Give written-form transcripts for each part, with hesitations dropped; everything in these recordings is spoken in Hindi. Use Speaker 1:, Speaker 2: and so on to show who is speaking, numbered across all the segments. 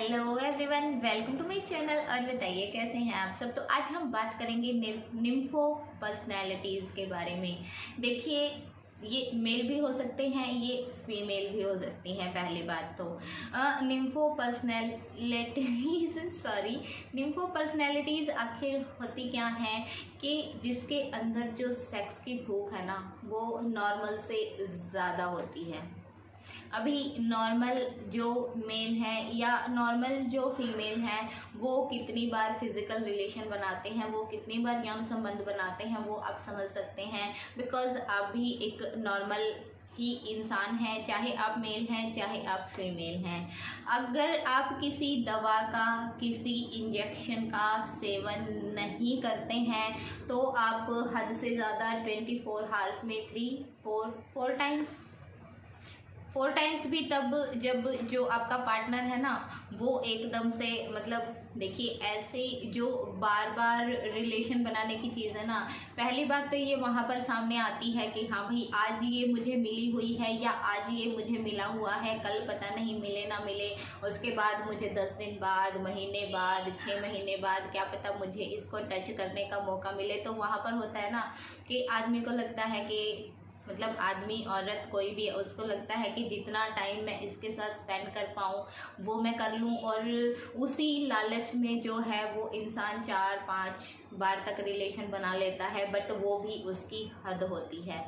Speaker 1: Hello everyone, welcome to my channel. और बताइए कैसे हैं आप सब। तो आज हम बात करेंगे निम्फो पर्सनैलिटीज़ के बारे में। देखिए, ये मेल भी हो सकते हैं, ये फीमेल भी हो सकती हैं। पहली बात तो निम्फो पर्सनैलिटीज़ आखिर होती क्या हैं कि जिसके अंदर जो सेक्स की भूख है ना, वो नॉर्मल से ज़्यादा होती है। अभी नॉर्मल जो मेल है या नॉर्मल जो फीमेल है, वो कितनी बार फिजिकल रिलेशन बनाते हैं, वो कितनी बार यौन संबंध बनाते हैं, वो आप समझ सकते हैं। बिकॉज आप भी एक नॉर्मल ही इंसान हैं, चाहे आप मेल हैं चाहे आप फीमेल हैं। अगर आप किसी दवा का, किसी इंजेक्शन का सेवन नहीं करते हैं तो आप हद से ज़्यादा 24 आवर्स में 4 टाइम्स भी तब जब जो आपका पार्टनर है ना, वो एकदम से मतलब देखिए, ऐसे जो बार बार रिलेशन बनाने की चीज़ है ना, पहली बात तो ये वहाँ पर सामने आती है कि हाँ भाई, आज ये मुझे मिली हुई है या आज ये मुझे मिला हुआ है, कल पता नहीं मिले ना मिले, उसके बाद मुझे 10 दिन बाद, महीने बाद, 6 महीने बाद, क्या पता मुझे इसको टच करने का मौका मिले। तो वहाँ पर होता है ना कि आदमी को लगता है कि मतलब आदमी औरत कोई भी, उसको लगता है कि जितना टाइम मैं इसके साथ स्पेंड कर पाऊँ वो मैं कर लूँ। और उसी लालच में जो है वो इंसान 4-5 बार तक रिलेशन बना लेता है, बट वो भी उसकी हद होती है।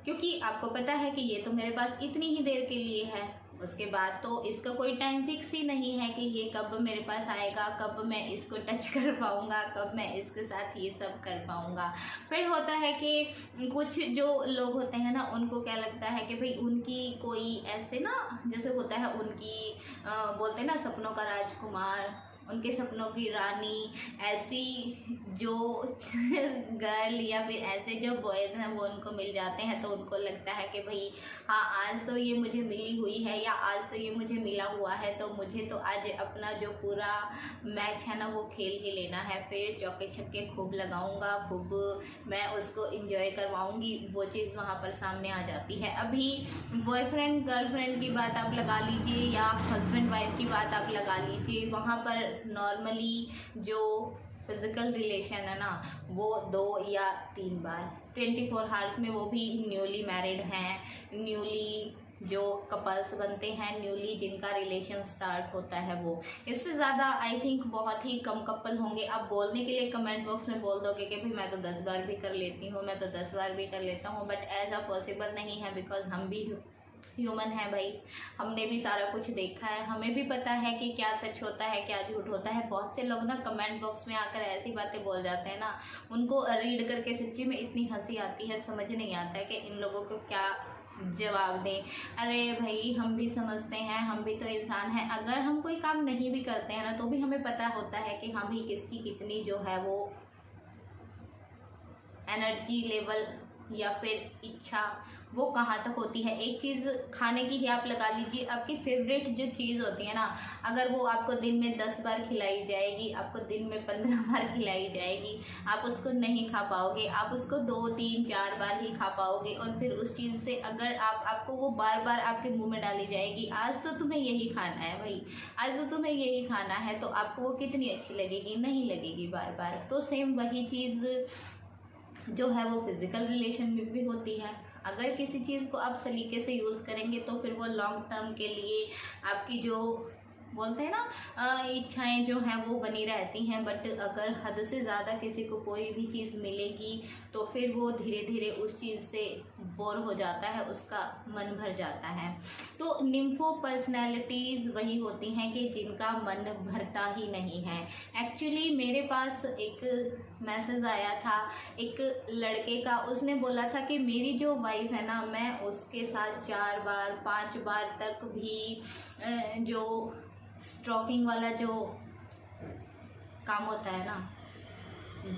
Speaker 1: क्योंकि आपको पता है कि ये तो मेरे पास इतनी ही देर के लिए है, उसके बाद तो इसका कोई टाइम फिक्स ही नहीं है कि ये कब मेरे पास आएगा, कब मैं इसको टच कर पाऊँगा, कब मैं इसके साथ ये सब कर पाऊँगा। फिर होता है कि कुछ जो लोग होते हैं ना, उनको क्या लगता है कि भाई उनकी कोई ऐसे ना, जैसे होता है उनकी बोलते हैं ना सपनों का राजकुमार, उनके सपनों की रानी, ऐसी जो गर्ल या फिर ऐसे जो बॉयज़ हैं वो उनको मिल जाते हैं। तो उनको लगता है कि भाई हाँ, आज तो ये मुझे मिली हुई है या आज तो ये मुझे मिला हुआ है, तो मुझे तो आज अपना जो पूरा मैच है ना वो खेल के लेना है। फिर चौके छक्के खूब लगाऊंगा, खूब मैं उसको इंजॉय करवाऊंगी। वो चीज़ वहाँ पर सामने आ जाती है। अभी बॉयफ्रेंड गर्लफ्रेंड की बात आप लगा लीजिए या हस्बैंड वाइफ की बात आप लगा लीजिए, वहाँ पर नॉर्मली जो फिजिकल रिलेशन है ना, वो 2 या 3 बार 24 आवर्स में, वो भी न्यूली मैरिड हैं, न्यूली जो कपल्स बनते हैं, न्यूली जिनका रिलेशन स्टार्ट होता है वो। इससे ज़्यादा आई थिंक बहुत ही कम कपल होंगे। आप बोलने के लिए कमेंट बॉक्स में बोल दोगे कि भाई मैं तो 10 बार भी कर लेती हूँ, मैं तो 10 बार भी कर लेता हूँ, बट ऐसा पॉसिबल नहीं है। बिकॉज हम भी ह्यूमन है भाई, हमने भी सारा कुछ देखा है, हमें भी पता है कि क्या सच होता है क्या झूठ होता है। बहुत से लोग ना कमेंट बॉक्स में आकर ऐसी बातें बोल जाते हैं ना, उनको रीड करके सच्ची में इतनी हंसी आती है, समझ नहीं आता है कि इन लोगों को क्या जवाब दें। अरे भाई, हम भी समझते हैं, हम भी तो इंसान हैं। अगर हम कोई काम नहीं भी करते हैं ना, तो भी हमें पता होता है कि हाँ भाई, किसकी कितनी जो है वो एनर्जी लेवल या फिर इच्छा वो कहाँ तक होती है। एक चीज़ खाने की ही आप लगा लीजिए, आपकी फेवरेट जो चीज़ होती है ना, अगर वो आपको दिन में 10 बार खिलाई जाएगी, आपको दिन में 15 बार खिलाई जाएगी, आप उसको नहीं खा पाओगे। आप उसको 2, 3, 4 बार ही खा पाओगे। और फिर उस चीज़ से अगर आपको वो बार बार आपके मुंह में डाली जाएगी, आज तो तुम्हें यही खाना है भाई, आज तो तुम्हें यही खाना है, तो आपको वो कितनी अच्छी लगेगी? नहीं लगेगी बार बार। तो सेम वही चीज़ जो है वो फिजिकल रिलेशन में भी होती है। अगर किसी चीज़ को आप सलीके से यूज़ करेंगे तो फिर वो लॉन्ग टर्म के लिए आपकी जो बोलते हैं ना इच्छाएं जो हैं वो बनी रहती हैं। बट अगर हद से ज़्यादा किसी को कोई भी चीज़ मिलेगी तो फिर वो धीरे धीरे उस चीज़ से बोर हो जाता है, उसका मन भर जाता है। तो निम्फो पर्सनैलिटीज़ वही होती हैं कि जिनका मन भरता ही नहीं है। एक्चुअली मेरे पास एक मैसेज आया था एक लड़के का, उसने बोला था कि मेरी जो वाइफ है ना, मैं उसके साथ 4 बार 5 बार तक भी जो स्ट्रोकिंग वाला जो काम होता है ना,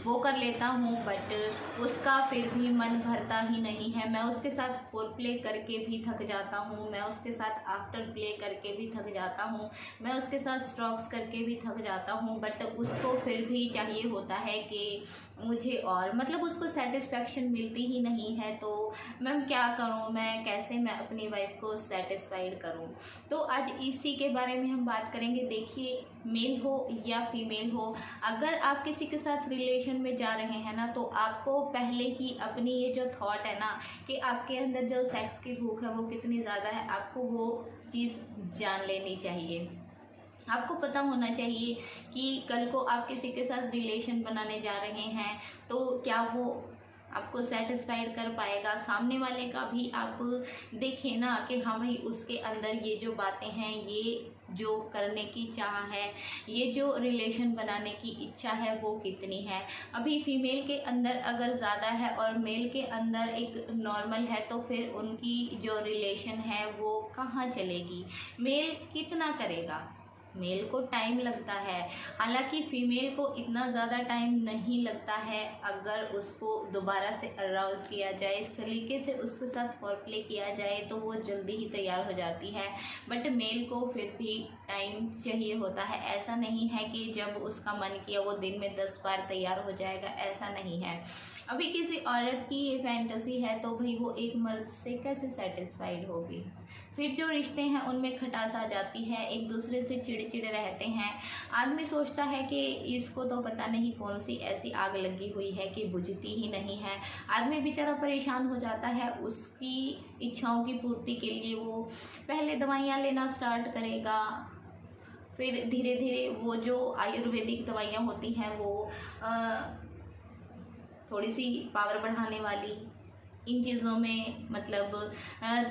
Speaker 1: वो कर लेता हूँ, बट उसका फिर भी मन भरता ही नहीं है। मैं उसके साथ फोर प्ले करके भी थक जाता हूँ, मैं उसके साथ आफ्टर प्ले करके भी थक जाता हूँ, मैं उसके साथ स्ट्रोक्स करके भी थक जाता हूँ, बट उसको फिर भी चाहिए होता है कि मुझे और मतलब उसको सेटिस्फेक्शन मिलती ही नहीं है। तो मैं क्या करूँ, मैं कैसे मैं अपनी वाइफ को सेटिस्फाइड करूँ। तो आज इसी के बारे में हम बात करेंगे। देखिए, मेल हो या फीमेल हो, अगर आप किसी के साथ रिलेशन में जा रहे हैं ना, तो आपको पहले ही अपनी ये जो थॉट है ना कि आपके अंदर जो सेक्स की भूख है वो कितनी ज़्यादा है, आपको वो चीज़ जान लेनी चाहिए। आपको पता होना चाहिए कि कल को आप किसी के साथ रिलेशन बनाने जा रहे हैं तो क्या वो आपको सेटिस्फाइड कर पाएगा। सामने वाले का भी आप देखें ना कि हाँ भाई, उसके अंदर ये जो बातें हैं, ये जो करने की चाह है, ये जो रिलेशन बनाने की इच्छा है वो कितनी है। अभी फीमेल के अंदर अगर ज़्यादा है और मेल के अंदर एक नॉर्मल है, तो फिर उनकी जो रिलेशन है वो कहाँ चलेगी। मेल कितना करेगा, मेल को टाइम लगता है, हालांकि फीमेल को इतना ज़्यादा टाइम नहीं लगता है। अगर उसको दोबारा से अराउज किया जाए, इस तरीके से उसके साथ फॉरप्ले किया जाए तो वो जल्दी ही तैयार हो जाती है, बट मेल को फिर भी टाइम चाहिए होता है। ऐसा नहीं है कि जब उसका मन किया वो दिन में 10 बार तैयार हो जाएगा, ऐसा नहीं है। अभी किसी औरत की ये फैंटेसी है तो भाई वो एक मर्द से कैसे सेटिस्फाइड होगी। फिर जो रिश्ते हैं उनमें खटास आ जाती है, एक दूसरे से चिड़चिड़े रहते हैं। आदमी सोचता है कि इसको तो पता नहीं कौन सी ऐसी आग लगी हुई है कि बुझती ही नहीं है। आदमी बेचारा परेशान हो जाता है, उसकी इच्छाओं की पूर्ति के लिए वो पहले दवाइयाँ लेना स्टार्ट करेगा, फिर धीरे धीरे वो जो आयुर्वेदिक दवाइयाँ होती हैं वो थोड़ी सी पावर बढ़ाने वाली, इन चीज़ों में मतलब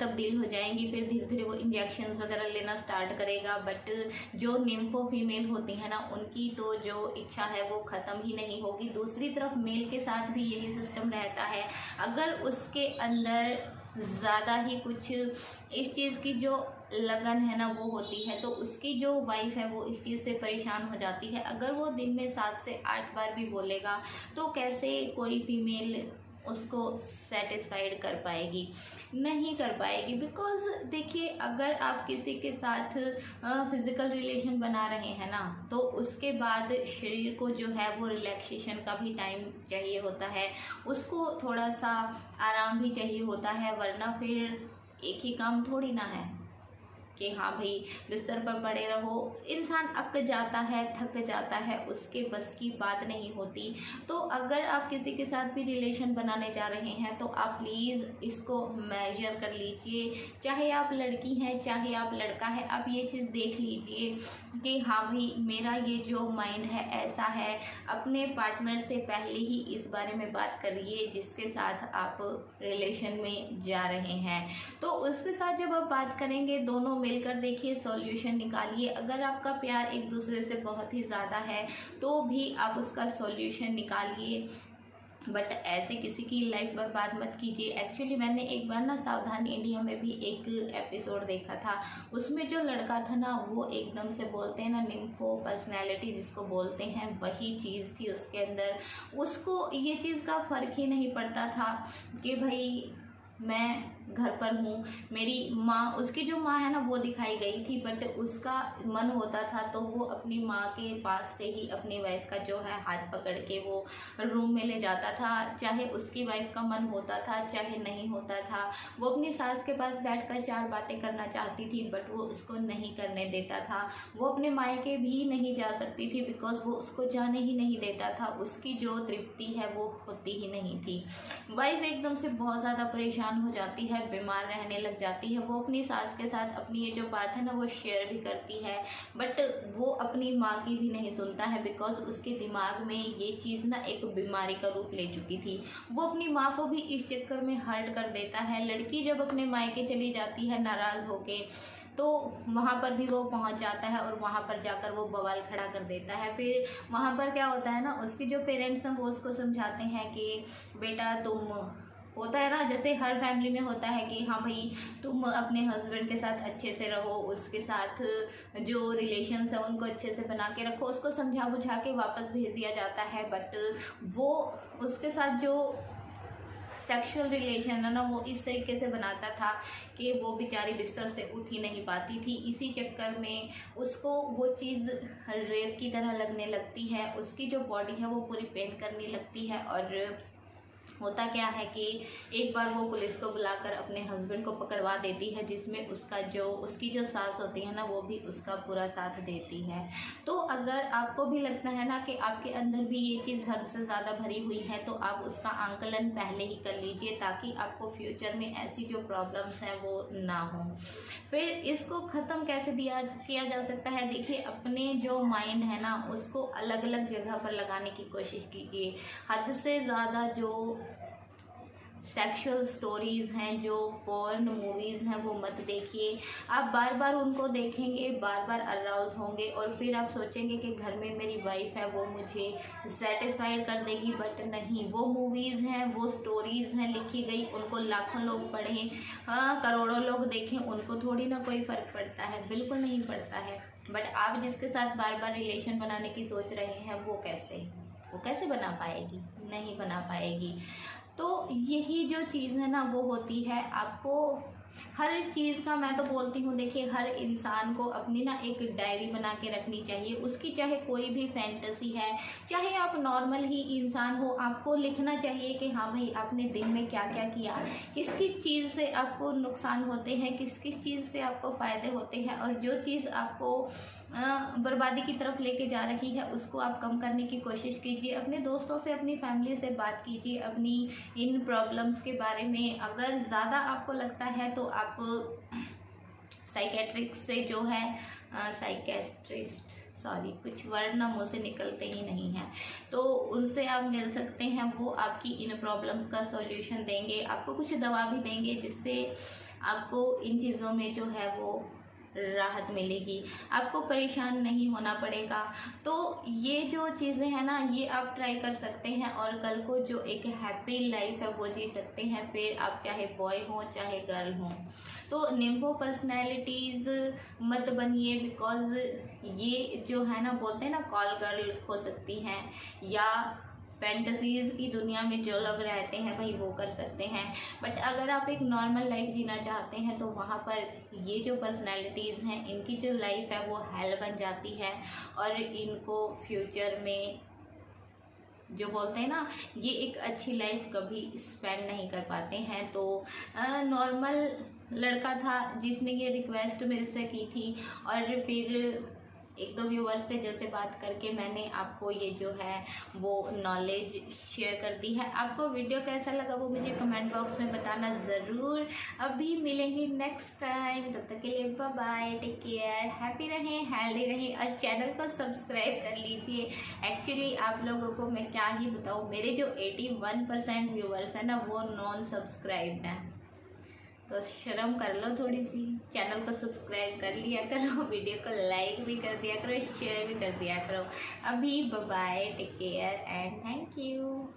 Speaker 1: तब्दील हो जाएंगी। फिर धीरे धीरे वो इंजेक्शंस वगैरह लेना स्टार्ट करेगा। बट जो निम्फो फीमेल होती है ना, उनकी तो जो इच्छा है वो ख़त्म ही नहीं होगी। दूसरी तरफ मेल के साथ भी यही सिस्टम रहता है। अगर उसके अंदर ज़्यादा ही कुछ इस चीज़ की जो लगन है ना वो होती है, तो उसकी जो वाइफ है वो इस चीज़ से परेशान हो जाती है। अगर वो दिन में 7 से 8 बार भी बोलेगा तो कैसे कोई फीमेल उसको सेटिस्फाइड कर पाएगी, नहीं कर पाएगी। बिकॉज देखिए, अगर आप किसी के साथ फिजिकल रिलेशन बना रहे हैं ना, तो उसके बाद शरीर को जो है वो रिलैक्सेशन का भी टाइम चाहिए होता है, उसको थोड़ा सा आराम भी चाहिए होता है। वरना फिर एक ही काम थोड़ी ना है कि हाँ भाई बिस्तर पर पड़े रहो। इंसान अक जाता है, थक जाता है, उसके बस की बात नहीं होती। तो अगर आप किसी के साथ भी रिलेशन बनाने जा रहे हैं तो आप प्लीज़ इसको मेजर कर लीजिए। चाहे आप लड़की हैं, चाहे आप लड़का है, आप ये चीज़ देख लीजिए कि हाँ भाई मेरा ये जो माइंड है ऐसा है। अपने पार्टनर से पहले ही इस बारे में बात करिए जिसके साथ आप रिलेशन में जा रहे हैं। तो उसके साथ जब आप बात करेंगे, दोनों मिलकर देखिए, सॉल्यूशन निकालिए। अगर आपका प्यार एक दूसरे से बहुत ही ज़्यादा है तो भी आप उसका सॉल्यूशन निकालिए, बट ऐसे किसी की लाइफ बर्बाद मत कीजिए। एक्चुअली मैंने एक बार ना सावधान इंडिया में भी एक एपिसोड देखा था, उसमें जो लड़का था ना वो एकदम से बोलते हैं ना निम्फो पर्सनैलिटी जिसको बोलते हैं, वही चीज़ थी उसके अंदर। उसको ये चीज़ का फ़र्क ही नहीं पड़ता था कि भाई मैं घर पर हूँ, मेरी माँ, उसकी जो माँ है ना वो दिखाई गई थी, बट उसका मन होता था तो वो अपनी माँ के पास से ही अपनी वाइफ का जो है हाथ पकड़ के वो रूम में ले जाता था। चाहे उसकी वाइफ का मन होता था चाहे नहीं होता था, वो अपनी सास के पास बैठकर 4 बातें करना चाहती थी, बट वो उसको नहीं करने देता था। वो अपने मायके भी नहीं जा सकती थी बिकॉज वो उसको जाने ही नहीं देता था। उसकी जो तृप्ति है वो होती ही नहीं थी। वाइफ एकदम से बहुत ज़्यादा परेशान हो जाती है, बीमार रहने लग जाती है। वो अपनी सास के साथ अपनी ये जो बात है ना वो शेयर भी करती है, बट वो अपनी माँ की भी नहीं सुनता है बिकॉज उसके दिमाग में ये चीज़ ना एक बीमारी का रूप ले चुकी थी। वो अपनी माँ को भी इस चक्कर में हर्ट कर देता है। लड़की जब अपने मायके चली जाती है नाराज़ होके, तो वहाँ पर भी वो पहुँच जाता है और वहाँ पर जाकर वो बवाल खड़ा कर देता है। फिर वहाँ पर क्या होता है ना, उसके जो पेरेंट्स हैं वो उसको समझाते हैं कि बेटा तुम होता है ना, जैसे हर फैमिली में होता है कि हाँ भाई तुम अपने हस्बैंड के साथ अच्छे से रहो, उसके साथ जो रिलेशंस है उनको अच्छे से बना के रखो, उसको समझा बुझा के वापस भेज दिया जाता है। बट वो उसके साथ जो सेक्सुअल रिलेशन है ना वो इस तरीके से बनाता था कि वो बेचारी बिस्तर से उठ ही नहीं पाती थी। इसी चक्कर में उसको वो चीज़ रेप की तरह लगने लगती है, उसकी जो बॉडी है वो पूरी पेन करने लगती है। और होता क्या है कि एक बार वो पुलिस को बुलाकर अपने हस्बैंड को पकड़वा देती है, जिसमें उसकी जो सास होती है ना वो भी उसका पूरा साथ देती है। तो अगर आपको भी लगता है ना कि आपके अंदर भी ये चीज़ हद से ज़्यादा भरी हुई है तो आप उसका आंकलन पहले ही कर लीजिए, ताकि आपको फ्यूचर में ऐसी जो प्रॉब्लम्स हैं वो ना हो। फिर इसको ख़त्म कैसे किया जा सकता है, देखिए अपने जो माइंड है ना उसको अलग अलग जगह पर लगाने की कोशिश कीजिए। हद से ज़्यादा जो सेक्सुअल स्टोरीज़ हैं, जो पॉर्न मूवीज़ हैं वो मत देखिए। आप बार बार उनको देखेंगे, बार बार अराउज होंगे और फिर आप सोचेंगे कि घर में मेरी वाइफ है वो मुझे सेटिस्फाइड कर देगी, बट नहीं, वो मूवीज़ हैं, वो स्टोरीज़ हैं लिखी गई, उनको लाखों लोग पढ़ें, हाँ करोड़ों लोग देखें, उनको थोड़ी ना कोई फ़र्क पड़ता है, बिल्कुल नहीं पड़ता है। बट आप जिसके साथ बार बार रिलेशन बनाने की सोच रहे हैं वो कैसे बना पाएगी, नहीं बना पाएगी। तो यही जो चीज़ है ना वो होती है, आपको हर चीज़ का मैं तो बोलती हूँ, देखिए हर इंसान को अपनी ना एक डायरी बना के रखनी चाहिए। उसकी चाहे कोई भी फैंटेसी है, चाहे आप नॉर्मल ही इंसान हो, आपको लिखना चाहिए कि हाँ भाई आपने दिन में क्या क्या किया, किस किस चीज़ से आपको नुकसान होते हैं, किस किस चीज़ से आपको फ़ायदे होते हैं, और जो चीज़ आपको बर्बादी की तरफ लेके जा रही है उसको आप कम करने की कोशिश कीजिए। अपने दोस्तों से, अपनी फैमिली से बात कीजिए अपनी इन प्रॉब्लम्स के बारे में। अगर ज़्यादा आपको लगता है तो आप साइकेट्रिस्ट से जो है साइकेट्रिस्ट कुछ वर्ड ना मुँह से निकलते ही नहीं हैं, तो उनसे आप मिल सकते हैं। वो आपकी इन प्रॉब्लम्स का सॉल्यूशन देंगे, आपको कुछ दवा भी देंगे जिससे आपको इन चीज़ों में जो है वो राहत मिलेगी, आपको परेशान नहीं होना पड़ेगा। तो ये जो चीज़ें हैं ना ये आप ट्राई कर सकते हैं और कल को जो एक हैप्पी लाइफ है वो जी सकते हैं। फिर आप चाहे बॉय हो चाहे गर्ल हो। तो निम्बो पर्सनैलिटीज़ मत बनिए, बिकॉज ये जो है ना बोलते हैं ना कॉल गर्ल हो सकती हैं, या फैंटेसीज़ की दुनिया में जो लोग रहते हैं भाई वो कर सकते हैं। बट अगर आप एक नॉर्मल लाइफ जीना चाहते हैं तो वहाँ पर ये जो पर्सनैलिटीज़ हैं इनकी जो लाइफ है वो हेल बन जाती है, और इनको फ्यूचर में जो बोलते हैं ना ये एक अच्छी लाइफ कभी स्पेंड नहीं कर पाते हैं। तो नॉर्मल लड़का था जिसने ये रिक्वेस्ट मेरे से की थी, और फिर एक दो व्यूवर्स से जैसे बात करके मैंने आपको ये जो है वो नॉलेज शेयर कर दी है। आपको वीडियो कैसा लगा वो मुझे कमेंट बॉक्स में बताना ज़रूर। अभी मिलेंगे नेक्स्ट टाइम, तब तक के लिए bye bye, take care, happy रहें, हेल्दी रहें, और चैनल को सब्सक्राइब कर लीजिए। एक्चुअली आप लोगों को मैं क्या ही बताऊँ, मेरे जो 81% व्यूवर्स हैं ना वो नॉन सब्सक्राइब्ड हैं, तो शर्म कर लो थोड़ी सी, चैनल को सब्सक्राइब कर लिया करो, वीडियो को लाइक भी कर दिया करो, शेयर भी कर दिया करो। अभी bye bye, take care and thank you.